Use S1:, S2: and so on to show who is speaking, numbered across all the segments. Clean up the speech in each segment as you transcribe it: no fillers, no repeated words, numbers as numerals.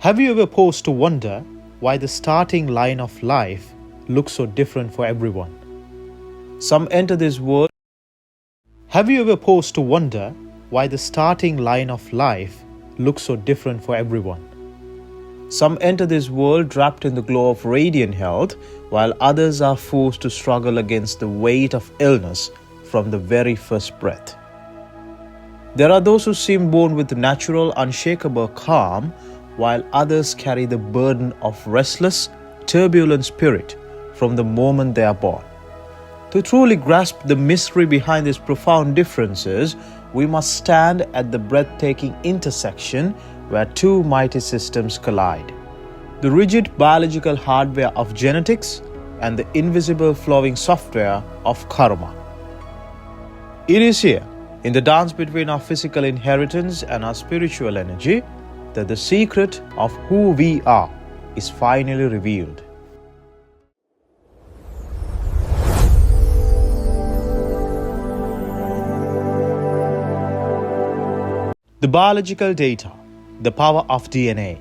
S1: Have you ever paused to wonder why the starting line of life looks so different for everyone? Some enter this world. Have you ever paused to wonder why the starting line of life looks so different for everyone? Some enter this world wrapped in the glow of radiant health, while others are forced to struggle against the weight of illness from the very first breath. There are those who seem born with natural, unshakable calm, while others carry the burden of restless, turbulent spirit from the moment they are born. To truly grasp the mystery behind these profound differences, we must stand at the breathtaking intersection where two mighty systems collide: the rigid biological hardware of genetics and the invisible flowing software of karma. It is here, in the dance between our physical inheritance and our spiritual energy, that the secret of who we are is finally revealed. The biological data, the power of DNA.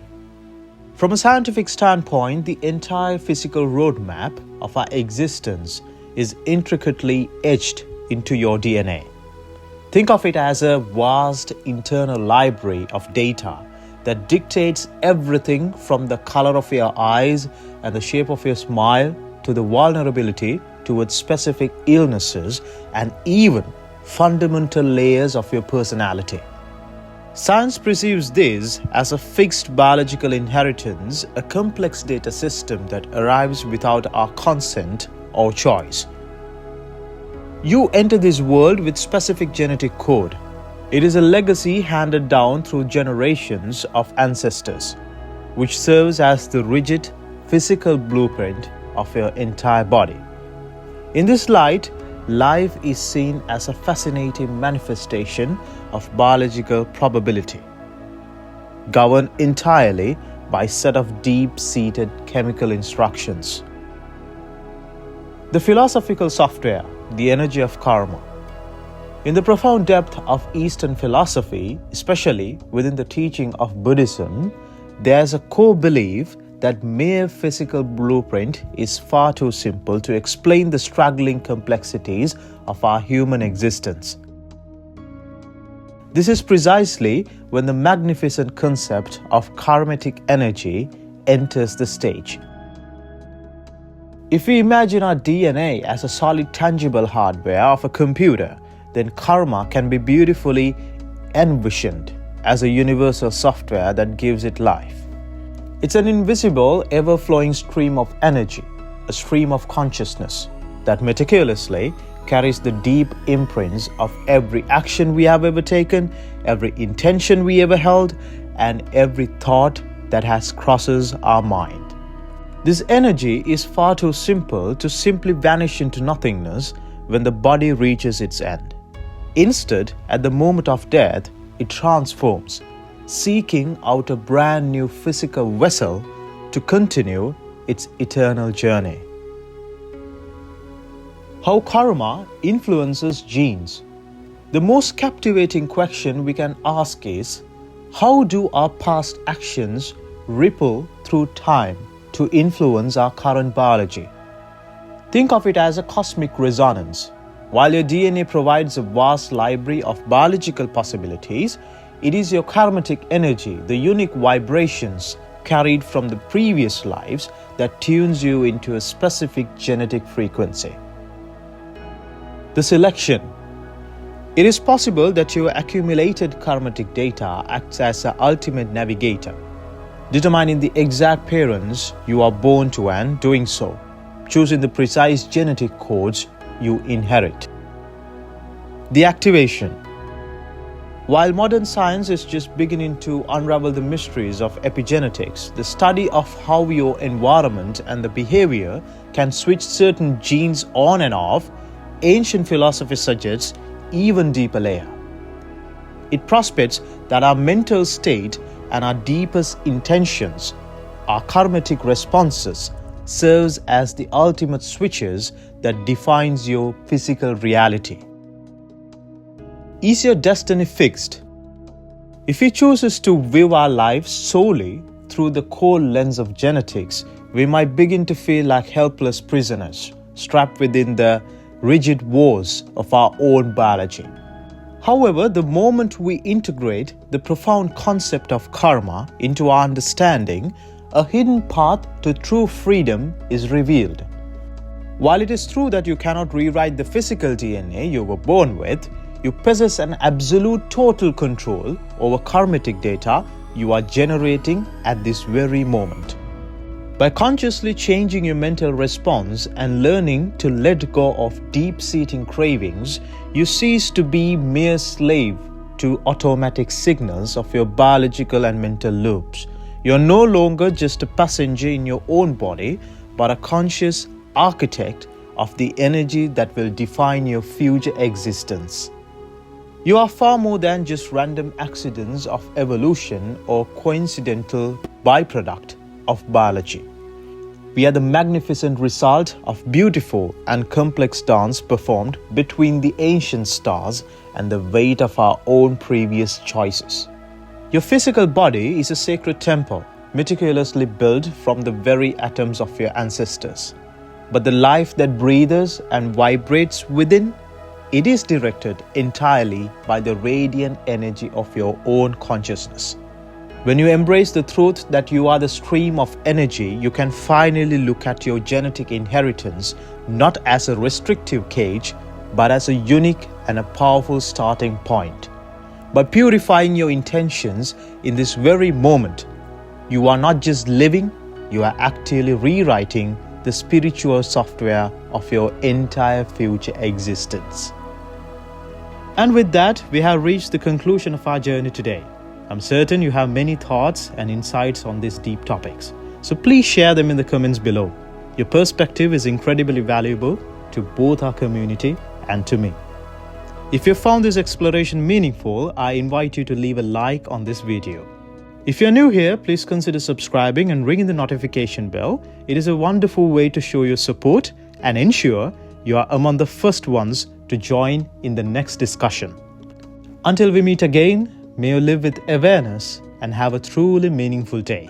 S1: From a scientific standpoint, the entire physical roadmap of our existence is intricately etched into your DNA. Think of it as a vast internal library of data that dictates everything from the color of your eyes and the shape of your smile to the vulnerability towards specific illnesses and even fundamental layers of your personality. Science perceives this as a fixed biological inheritance, a complex data system that arrives without our consent or choice. You enter this world with specific genetic code. It is a legacy handed down through generations of ancestors, which serves as the rigid physical blueprint of your entire body. In this light, life is seen as a fascinating manifestation of biological probability, governed entirely by a set of deep-seated chemical instructions. The philosophical software, the energy of karma. In the profound depth of Eastern philosophy, especially within the teaching of Buddhism, there's a core belief that mere physical blueprint is far too simple to explain the struggling complexities of our human existence. This is precisely when the magnificent concept of karmatic energy enters the stage. If we imagine our DNA as a solid, tangible hardware of a computer, then karma can be beautifully envisioned as a universal software that gives it life. It's an invisible, ever-flowing stream of energy, a stream of consciousness that meticulously carries the deep imprints of every action we have ever taken, every intention we ever held, and every thought that has crosses our mind. This energy is far too simple to simply vanish into nothingness when the body reaches its end. Instead, at the moment of death, it transforms, seeking out a brand new physical vessel to continue its eternal journey. How karma influences genes. The most captivating question we can ask is, how do our past actions ripple through time to influence our current biology? Think of it as a cosmic resonance. While your DNA provides a vast library of biological possibilities, it is your karmatic energy, the unique vibrations carried from the previous lives, that tunes you into a specific genetic frequency. The selection. It is possible that your accumulated karmatic data acts as an ultimate navigator, determining the exact parents you are born to and, doing so, choosing the precise genetic codes you inherit. The activation. While modern science is just beginning to unravel the mysteries of epigenetics, the study of how your environment and the behavior can switch certain genes on and off, ancient philosophy suggests even deeper layer. It prospects that our mental state and our deepest intentions, our karmatic responses, serves as the ultimate switches that defines your physical reality. Is your destiny fixed? If we choose to view our lives solely through the cold lens of genetics, we might begin to feel like helpless prisoners, strapped within the rigid walls of our own biology. However, the moment we integrate the profound concept of karma into our understanding, a hidden path to true freedom is revealed. While it is true that you cannot rewrite the physical DNA you were born with, you possess an absolute total control over karmic data you are generating at this very moment. By consciously changing your mental response and learning to let go of deep-seating cravings, you cease to be mere slave to automatic signals of your biological and mental loops. You are no longer just a passenger in your own body, but a conscious architect of the energy that will define your future existence. You are far more than just random accidents of evolution or coincidental byproduct of biology. We are the magnificent result of beautiful and complex dance performed between the ancient stars and the weight of our own previous choices. Your physical body is a sacred temple, meticulously built from the very atoms of your ancestors. But the life that breathes and vibrates within, it is directed entirely by the radiant energy of your own consciousness. When you embrace the truth that you are the stream of energy, you can finally look at your genetic inheritance not as a restrictive cage, but as a unique and a powerful starting point. By purifying your intentions in this very moment, you are not just living, you are actively rewriting the spiritual software of your entire future existence. And with that, we have reached the conclusion of our journey today. I'm certain you have many thoughts and insights on these deep topics. So please share them in the comments below. Your perspective is incredibly valuable to both our community and to me. If you found this exploration meaningful, I invite you to leave a like on this video. If you're new here, please consider subscribing and ringing the notification bell. It is a wonderful way to show your support and ensure you are among the first ones to join in the next discussion. Until we meet again, may you live with awareness and have a truly meaningful day.